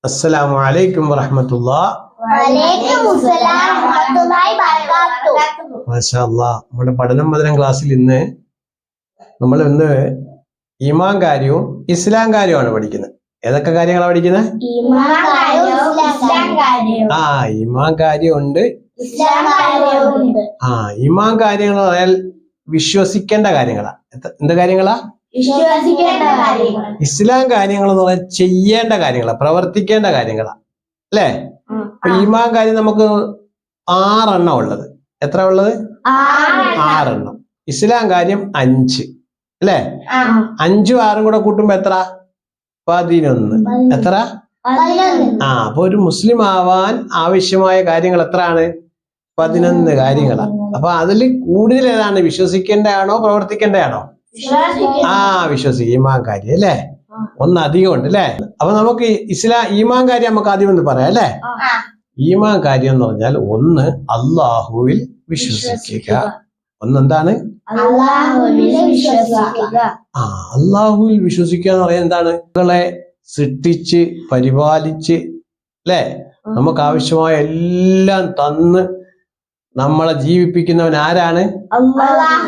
അസ്സലാമു അലൈക്കും വറഹ്മത്തുള്ളാഹി. മാഷാ അല്ലാഹ്. നമ്മുടെ പഠനം മധുരം ക്ലാസ്സിൽ നമ്മൾ ഇന്ന് ഈമാൻ കാര്യവും ഇസ്ലാം കാര്യവുമാണ് പഠിക്കുന്നത്. ഏതൊക്കെ കാര്യങ്ങളാണ് പഠിക്കുന്നത്? ഈമാൻ കാര്യമുണ്ട്, ഈമാൻ കാര്യങ്ങൾ പറയാൽ വിശ്വസിക്കേണ്ട കാര്യങ്ങളാ. എന്ത് കാര്യങ്ങളാ? ഇസ്ലാം കാര്യങ്ങൾ എന്ന് പറഞ്ഞാൽ ചെയ്യേണ്ട കാര്യങ്ങളാ, പ്രവർത്തിക്കേണ്ട കാര്യങ്ങളാ, അല്ലേ? അപ്പൊ ഈമാൻ കാര്യം നമുക്ക് 6 എണ്ണം ഉള്ളത്. എത്ര ഉള്ളത്? 6 എണ്ണം. ഇസ്ലാം കാര്യം 5, അല്ലേ? 5ഉം 6ഉം കൂടെ കൂട്ടുമ്പോ എത്ര? 11. എത്ര? അപ്പൊ ഒരു മുസ്ലിം ആവാൻ ആവശ്യമായ കാര്യങ്ങൾ എത്രയാണ്? 11 കാര്യങ്ങളാണ്. അപ്പൊ അതിൽ കൂടുതൽ ഏതാണ്? വിശ്വസിക്കേണ്ടതാണോ പ്രവർത്തിക്കേണ്ടതാണോ? വിശ്വസിക്കുക, ഈമാൻ കാര്യം, അല്ലേ? ഒന്ന് അധികം ഉണ്ട്, അല്ലേ? അപ്പൊ നമുക്ക് ഈമാൻ കാര്യം നമുക്ക് ആദ്യം ഒന്ന് പറയാം, അല്ലേ? ഈമാൻ കാര്യം എന്ന് പറഞ്ഞാൽ ഒന്ന് അല്ലാഹുവിൽ വിശ്വസിക്കുക. ഒന്നെന്താണ്? അല്ലാഹുവിൽ വിശ്വസിക്കുക എന്ന് പറയുന്നത് എന്താണ്? മക്കളെ സൃഷ്ടിച്ച് പരിപാലിച്ച്, അല്ലേ, നമുക്ക് ആവശ്യമായ എല്ലാം തന്ന് നമ്മളെ ജീവിപ്പിക്കുന്നവൻ ആരാണ്?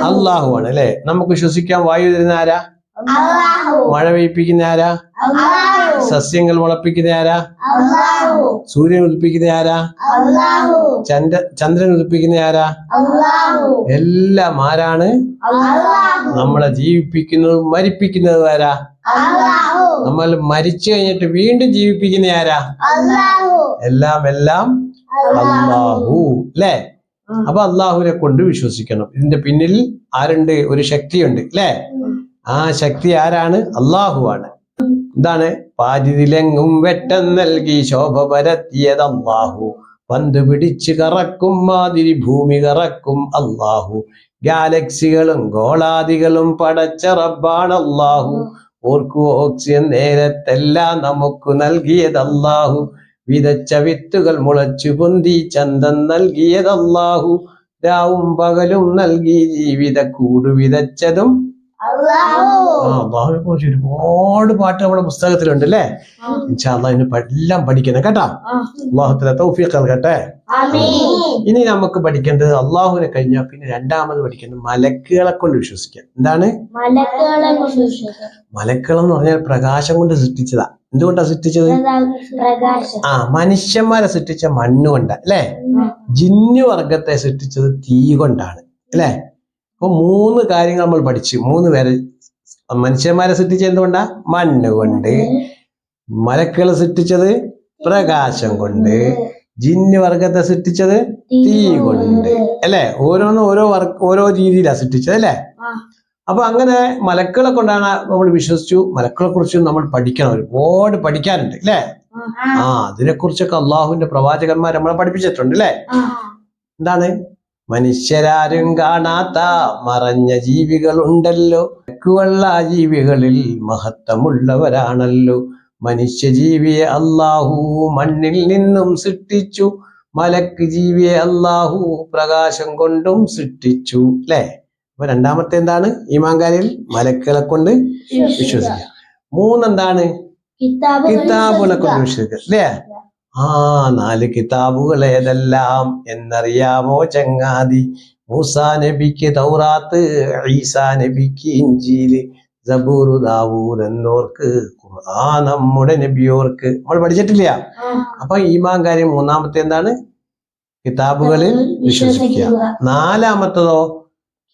അല്ലാഹു ആണ്, അല്ലെ? നമുക്ക് ശ്വസിക്കാൻ വായു തരുന്ന ആരാ? മഴ പെയ്യിപ്പിക്കുന്ന ആരാ? സസ്യങ്ങൾ മുളപ്പിക്കുന്ന ആരാ? സൂര്യൻ ഉദിപ്പിക്കുന്ന ആരാ? ചന്ദ്രൻ ഉദിപ്പിക്കുന്ന ആരാ? എല്ലാം ആരാണ്? നമ്മളെ ജീവിപ്പിക്കുന്നതും മരിപ്പിക്കുന്നതും ആരാ? നമ്മൾ മരിച്ചു കഴിഞ്ഞിട്ട് വീണ്ടും ജീവിപ്പിക്കുന്ന ആരാ? എല്ലാം അല്ലാഹു, അല്ലേ? അപ്പൊ അള്ളാഹുവിനെ കൊണ്ട് വിശ്വസിക്കണം. ഇതിന്റെ പിന്നിൽ ആരുണ്ട്? ഒരു ശക്തിയുണ്ട്, അല്ലേ? ആ ശക്തി ആരാണ്? അള്ളാഹു ആണ്. എന്താണ്? പാരിതിലെങ്ങും വെട്ടം നൽകി ശോഭ പരത്തിയത് അള്ളാഹു, പന്ത് പിടിച്ച് കറക്കും മാതിരി ഭൂമി കറക്കും അള്ളാഹു, ഗാലക്സികളും ഗോളാദികളും പടച്ച റബ്ബാണ് അള്ളാഹു, ഓർക്കു ഓക്സിജൻ നേരത്തെല്ലാം നമുക്ക് നൽകിയത് അള്ളാഹു, വിതച്ച വിത്തുകൾ മുളച്ചു പൊന്തി ചന്തം നൽകിയത് അല്ലാഹു, രാവും പകലും നൽകി ജീവിത കൂട് വിതച്ചതും അല്ലാഹുവിനെ കുറിച്ച് ഒരുപാട് പാട്ട് നമ്മുടെ പുസ്തകത്തിലുണ്ട്, അല്ലേ? ഇൻഷാ അല്ലാഹ് ഇന്ന് എല്ലാം പഠിക്കണം, കേട്ടോ? അല്ലാഹു തആല തൗഫീഖ് നൽകട്ടെ. ഇനി നമുക്ക് പഠിക്കേണ്ടത് അള്ളാഹുവിനെ കഴിഞ്ഞാൽ പിന്നെ രണ്ടാമത് പഠിക്കേണ്ടത് മലക്കുകളെ കൊണ്ട് വിശ്വസിക്കുക. എന്താണ് മലക്കുകൾ എന്ന് പറഞ്ഞാൽ? പ്രകാശം കൊണ്ട് സൃഷ്ടിച്ചതാ. എന്തുകൊണ്ടാ സൃഷ്ടിച്ചത്? മനുഷ്യന്മാരെ സൃഷ്ടിച്ച മണ്ണ് കൊണ്ടാ, അല്ലെ? ജിന്നു വർഗത്തെ സൃഷ്ടിച്ചത് തീ കൊണ്ടാണ്, അല്ലെ? അപ്പൊ 3 കാര്യങ്ങൾ നമ്മൾ പഠിച്ചു. 3 പേര്. മനുഷ്യന്മാരെ സൃഷ്ടിച്ച എന്തുകൊണ്ടാ? മണ്ണ് കൊണ്ട്. മലക്കുകളെ സൃഷ്ടിച്ചത് പ്രകാശം കൊണ്ട്. ജിന്നു വർഗത്തെ സൃഷ്ടിച്ചത് തീ കൊണ്ട്, അല്ലെ? ഓരോന്നും ഓരോ രീതിയിലാണ് സൃഷ്ടിച്ചത്, അല്ലെ? അപ്പൊ അങ്ങനെ മലക്കുകളെ കൊണ്ടാണ് നമ്മൾ വിശ്വസിച്ചു. മലക്കുകളെ കുറിച്ച് നമ്മൾ പഠിക്കണം, ഒരുപാട് പഠിക്കാനുണ്ട്, അല്ലെ? അതിനെ കുറിച്ചൊക്കെ അള്ളാഹുവിന്റെ പ്രവാചകന്മാർ നമ്മളെ പഠിപ്പിച്ചിട്ടുണ്ട്, അല്ലെ? എന്താണ്? മനുഷ്യരാരും കാണാത്ത മറഞ്ഞ ജീവികൾ ഉണ്ടല്ലോ, മലക്കുകൾ ആ ജീവികളിൽ മഹത്വമുള്ളവരാണല്ലോ, മനുഷ്യജീവിയെ അള്ളാഹു മണ്ണിൽ നിന്നും സൃഷ്ടിച്ചു, മലക്ക് ജീവിയെ അള്ളാഹു പ്രകാശം കൊണ്ടും സൃഷ്ടിച്ചു, അല്ലെ? അപ്പൊ രണ്ടാമത്തെ എന്താണ്? ഈമാൻകാരിൽ മലക്കുകളെ കൊണ്ട് വിശ്വസിക്കുക. 3 എന്താണ്? കിതാബുകളെ കൊണ്ട് വിശ്വസിക്കുക, അല്ലേ? 4 കിതാബുകൾ ഏതെല്ലാം എന്നറിയാമോ ചങ്ങാതി? മൂസാ നബിക്ക് തൗറാത്ത്, ഈസാ നബിക്ക് ഇഞ്ചീല്, സബൂർ ദാവൂദ് എന്നോർക്ക്, ഖുർആൻ നമ്മുടെ നബിയോർക്ക്. നമ്മൾ പഠിച്ചിട്ടില്ല? അപ്പൊ ഈമാൻ കാര്യം 3-ാമത്തെ എന്താണ്? കിതാബുകളിൽ വിശ്വസിക്കുക. 4-ാമത്തതോ?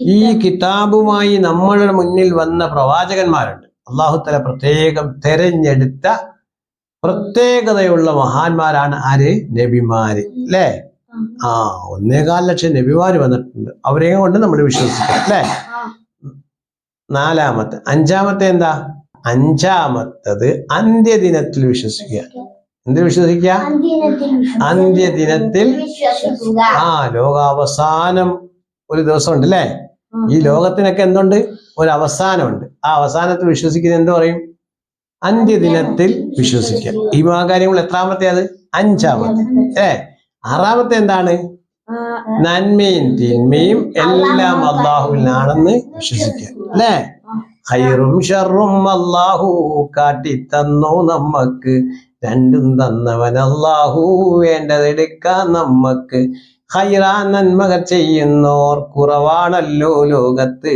ഈ കിതാബുമായി നമ്മളുടെ മുന്നിൽ വന്ന പ്രവാചകന്മാരുണ്ട്. അല്ലാഹു തആല പ്രത്യേകം തെരഞ്ഞെടുത്ത പ്രത്യേകതയുള്ള മഹാന്മാരാണ് ആര്? നബിമാര്, അല്ലേ? 1.25 ലക്ഷം നബിമാര് വന്നിട്ടുണ്ട്. അവരെയും കൊണ്ട് നമ്മൾ വിശ്വസിക്കാം, അല്ലേ? 4-ാമത്തെ. 5-ാമത്തെ എന്താ? 5-ാമത്തത് അന്ത്യദിനത്തിൽ വിശ്വസിക്കുക. എന്ത് വിശ്വസിക്കുക? അന്ത്യദിനത്തിൽ. ലോകാവസാനം ഒരു ദിവസം ഉണ്ട്, അല്ലേ? ഈ ലോകത്തിനൊക്കെ എന്തുണ്ട്? ഒരു അവസാനമുണ്ട്. ആ അവസാനത്തിൽ വിശ്വസിക്കുന്നത് എന്ത് പറയും? അന്ത്യദിനത്തിൽ വിശ്വസിക്കുക. ഈ കാര്യങ്ങൾ എത്രാമത്തെ? അത് 5-ാമത്തെ. 6-ാമത്തെ എന്താണ്? നന്മയും തിന്മയും എല്ലാം അള്ളാഹുവിനാണെന്ന് വിശ്വസിക്കുക, അല്ലേ? ഖൈറും ഷർറും അള്ളാഹു കാട്ടിത്തന്നു നമ്മക്ക്, രണ്ടും തന്നവൻ അല്ലാഹു, വേണ്ടതെടുക്കാൻ നമ്മക്ക്. ഖൈറാൻ നന്മകൾ ചെയ്യുന്നോർ കുറവാണല്ലോ ലോകത്ത്,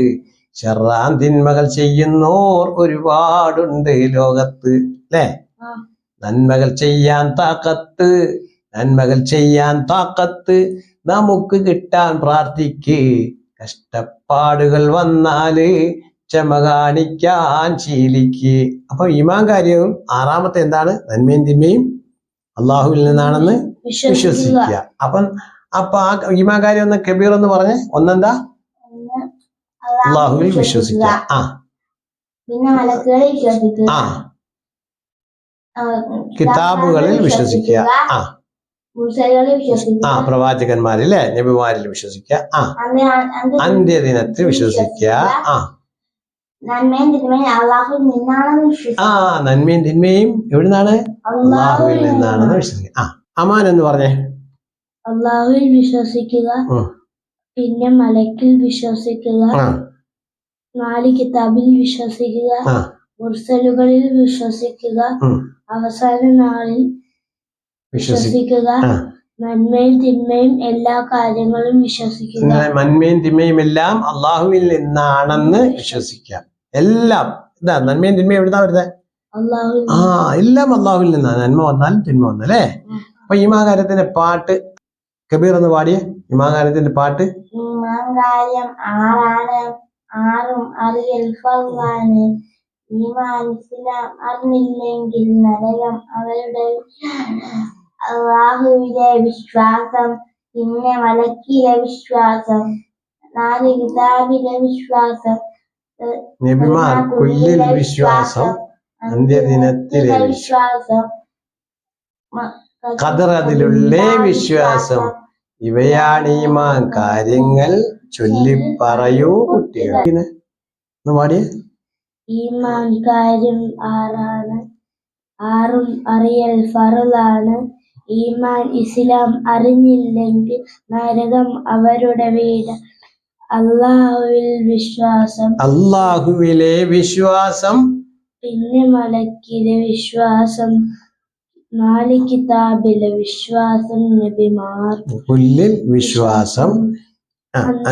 ഷർറാൻ തിന്മകൾ ചെയ്യുന്നോർ ഒരുപാടുണ്ട് ലോകത്ത്. അല്ലേ? നന്മകൾ ചെയ്യാൻ താക്കത്ത്, നന്മകൾ ചെയ്യാൻ താക്കത്ത് നമുക്ക് കിട്ടാൻ പ്രാർത്ഥിക്ക്. കഷ്ടപ്പാടുകൾ വന്നാല് ക്ഷമ കാണിക്കാൻ ശീലിക്ക്. അപ്പൊ ഈമാൻ കാര്യവും ആറാമത്തെ എന്താണ്? നന്മയും തിന്മയും അള്ളാഹുവിൽ നിന്നാണെന്ന് വിശ്വസിക്കുക. അപ്പൊ ആ ഈമാൻ കാര്യം ഒന്ന് കബീർ എന്ന് പറഞ്ഞ് ഒന്നെന്താ? അള്ളാഹുവിൽ വിശ്വസിക്കുക. പിന്നെ മലക്കുകളിൽ വിശ്വസിക്കുക, കിതാബുകളിൽ വിശ്വസിക്കുക, മുർസലുകളിൽ വിശ്വസിക്കുക, പ്രവാചകന്മാരിലെ നബിമാരിൽ വിശ്വസിക്കുക, അന്ത്യദിനത്തിൽ വിശ്വസിക്കുക, നന്മയും തിന്മയും അള്ളാഹുവിൽ നിന്നാണെന്ന് വിശ്വസിക്കുക. നന്മയും തിന്മയും എവിടുന്നാണ്? അള്ളാഹുവിൽ നിന്നാണെന്ന് വിശ്വസിക്കുക. അമാൻ എന്ന് പറഞ്ഞേ. അള്ളാഹുവിൽ വിശ്വസിക്കുക, പിന്നെ മലക്കിൽ വിശ്വസിക്കുക, 4 കിതാബിൽ വിശ്വസിക്കുക, മുർസലുകളിൽ വിശ്വസിക്കുക, അവസാന നാളിൽ വിശ്വസിക്കുക, നന്മയും തിന്മയും എല്ലാ കാര്യങ്ങളും വിശ്വസിക്കുക. നന്മയും തിന്മയും എല്ലാം അള്ളാഹുവിൽ നിന്നാണെന്ന് വിശ്വസിക്കുക. എല്ലാം ഇതാ നന്മയും തിന്മയും എവിടുന്നാ വരുന്നത്? എല്ലാം അള്ളാഹുവിൽ നിന്നാണ്. നന്മ വന്നാലും തിന്മ വന്നല്ലേ. അപ്പൊ ഈമാകാര്യത്തിന്റെ പാട്ട് കബീർ എന്ന് പാടിയ ഈമാകാര്യത്തിന്റെ പാട്ട്. ഈമാകാര്യം ആറും അറിയൽ ഫർളാണ്, ഈമാനിസ്ലാം അറിഞ്ഞില്ലെങ്കിൽ നരകം അവരുടെ. അള്ളാഹുവിലെ വിശ്വാസം, പിന്നെ മലക്കിലെ വിശ്വാസം, 4 കിതാബിലെ വിശ്വാസം, നബിമാർക്കുള്ളിൽ വിശ്വാസം, അന്ത്യദിനത്തിലെ വിശ്വാസം, ഖദറിലുള്ള വിശ്വാസം, ഇവയാണ് ഈമാൻ കാര്യങ്ങൾ. ചൊല്ലിപ്പറയൂ കുട്ടികൾ. പാടിയ ഈമാൻ കാര്യം ആറും അറിയൽ ഫർളാണ്, ഈമാൻ ഇസ്ലാം അറിഞ്ഞില്ലെങ്കിൽ നരകം അവരുടെ വീട്. അള്ളാഹുവിൽ വിശ്വാസം, അള്ളാഹുവിലെ വിശ്വാസം, പിന്നെ മലക്കിലെ വിശ്വാസം, 4 കിതാബിലെ വിശ്വാസം, നബിമാർക്കുള്ളിൽ വിശ്വാസം,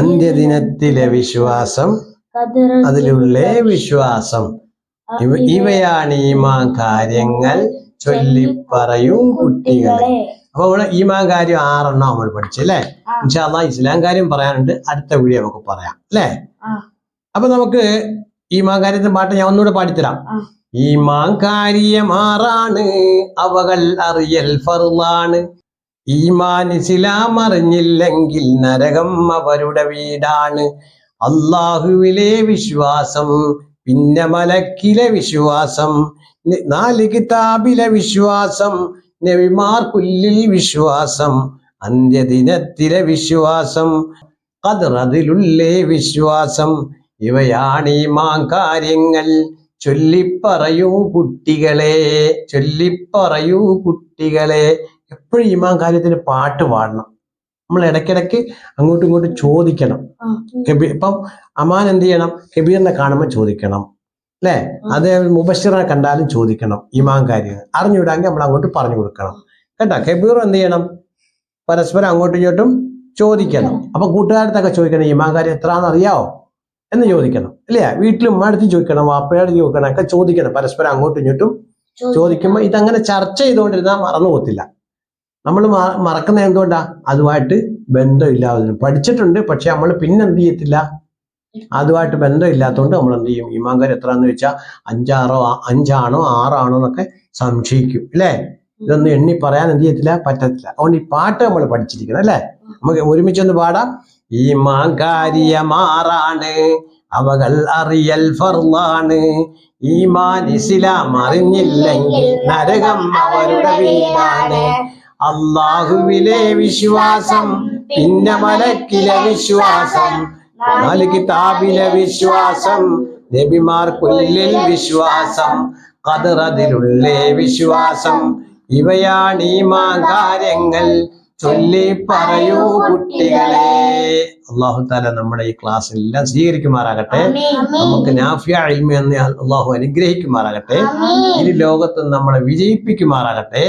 അന്ത്യദിനത്തിലെ വിശ്വാസം, അതിലുള്ള വിശ്വാസം, ഇവയാണ് ഈമാൻ കാര്യങ്ങൾ. ചൊല്ലിപ്പറയും കുട്ടികളെ. അപ്പൊ ഇവിടെ ഈമാൻ കാര്യം 6 നമ്മൾ പഠിച്ചല്ലേ. ഇൻഷാ അല്ലാഹ് ഇസ്ലാം കാര്യം പറയാനുണ്ട്, അടുത്ത വീഡിയോ നമുക്ക് പറയാം അല്ലേ. അപ്പൊ നമുക്ക് ഈമാൻ കാര്യത്തിന്റെ പാട്ട് ഞാൻ ഒന്നുകൂടെ പാടിത്തരാം. ഈമാൻ കാര്യം 6 അവകൾ അറിയൽ ഫർളാണ്, ഈമാൻ ഇസ്ലാം അറിഞ്ഞില്ലെങ്കിൽ നരകം അവരുടെ വീടാണ്. അള്ളാഹുവിലെ വിശ്വാസം, പിന്നെ മലക്കിലെ വിശ്വാസം, 4 കിതാബിലെ വിശ്വാസം, നബിമാർക്കുള്ളിൽ വിശ്വാസം, അന്ത്യദിനത്തിലെ വിശ്വാസം, ഖദറിലുള്ള വിശ്വാസം, ഇവയാണ് ഈമാൻ കാര്യങ്ങൾ. ചൊല്ലിപ്പറയൂ കുട്ടികളെ, ചൊല്ലിപ്പറയൂ കുട്ടികളെ. എപ്പോഴും ഈമാൻ കാര്യത്തിന് പാട്ട് പാടണം. നമ്മൾ ഇടയ്ക്കിടയ്ക്ക് അങ്ങോട്ടും ഇങ്ങോട്ടും ചോദിക്കണം. ഇപ്പം അമാൻ എന്ത് ചെയ്യണം? കബീറിനെ കാണുമ്പോൾ ചോദിക്കണം അല്ലേ. അതേ മുബശ്ശിറിനെ കണ്ടാലും ചോദിക്കണം. ഈമാൻ കാര്യം അറിഞ്ഞുവിടാമെങ്കിൽ നമ്മൾ അങ്ങോട്ട് പറഞ്ഞു കൊടുക്കണം കേട്ടോ. കബീർ എന്ത് ചെയ്യണം? പരസ്പരം അങ്ങോട്ടും ഇങ്ങോട്ടും ചോദിക്കണം. അപ്പൊ കൂട്ടുകാരത്തൊക്കെ ചോദിക്കണം, ഈമാൻ കാര്യം എത്രയാണെന്ന് അറിയാവോ എന്ന് ചോദിക്കണം അല്ലേ. വീട്ടിലും ഉമ്മടുത്ത് ചോദിക്കണം, വാപ്പയോട് ചോദിക്കണം, ഒക്കെ ചോദിക്കണം. പരസ്പരം അങ്ങോട്ടും ഇങ്ങോട്ടും ചോദിക്കുമ്പോൾ ഇതങ്ങനെ ചർച്ച ചെയ്തുകൊണ്ടിരുന്നാൽ മറന്നു പോകത്തില്ല. നമ്മൾ മറക്കുന്ന എന്തുകൊണ്ടാ? അതുമായിട്ട് ബന്ധമില്ലാതെ പഠിച്ചിട്ടുണ്ട്, പക്ഷെ നമ്മൾ പിന്നെ എന്ത് ചെയ്യത്തില്ല? അതുമായിട്ട് ബന്ധമില്ലാത്തതുകൊണ്ട് നമ്മൾ എന്ത് ചെയ്യും? ഈമാൻ കാര്യം എത്രയാന്ന് വെച്ചാൽ 5ആണോ 6ആണോ എന്നൊക്കെ സംശയിക്കും അല്ലേ. ഇതൊന്നും എണ്ണി പറയാൻ എന്ത് ചെയ്യത്തില്ല, പറ്റത്തില്ല. അതുകൊണ്ട് ഈ പാട്ട് നമ്മൾ പഠിച്ചിരിക്കണം അല്ലേ. നമുക്ക് ഒരുമിച്ചൊന്ന് പാടാം. ഈമാൻ കാര്യം 6 അവകൾ അറിയൽ ഫർളാണ്, ഈമാൻ ഇസ്ലാം അറിഞ്ഞില്ലെങ്കിൽ നരകം അവരുടെ വീടാണ്. അള്ളാഹുവിലെ വിശ്വാസം, പിന്നെ മലക്കിലെ വിശ്വാസം, 4 കിതാബിലെ വിശ്വാസം, നബിമാർക്കുള്ളിൽ വിശ്വാസം, ഖദറിലുള്ള വിശ്വാസം, ഇവയാണ് ഈമാൻ കാര്യങ്ങൾ. ചൊല്ലി പറയൂ കുട്ടികളെ. അല്ലാഹു തആല നമ്മുടെ ഈ ക്ലാസ് എല്ലാം സ്വീകരിക്കുമാറാകട്ടെ. നമുക്ക് നാഫിയ ഇൽമ എന്ന അല്ലാഹു അനുഗ്രഹിക്കുമാറാകട്ടെ. ഇനി ലോകത്ത് നമ്മളെ വിജയിപ്പിക്കുമാറാകട്ടെ.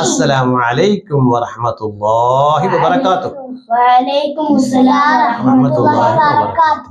അസ്സലാമു അലൈക്കും വറഹ്മത്തുള്ളാഹി വബറകാതുഹു. വഅലൈക്കും അസ്സലാം വറഹ്മത്തുള്ളാഹി വബറകാതുഹു.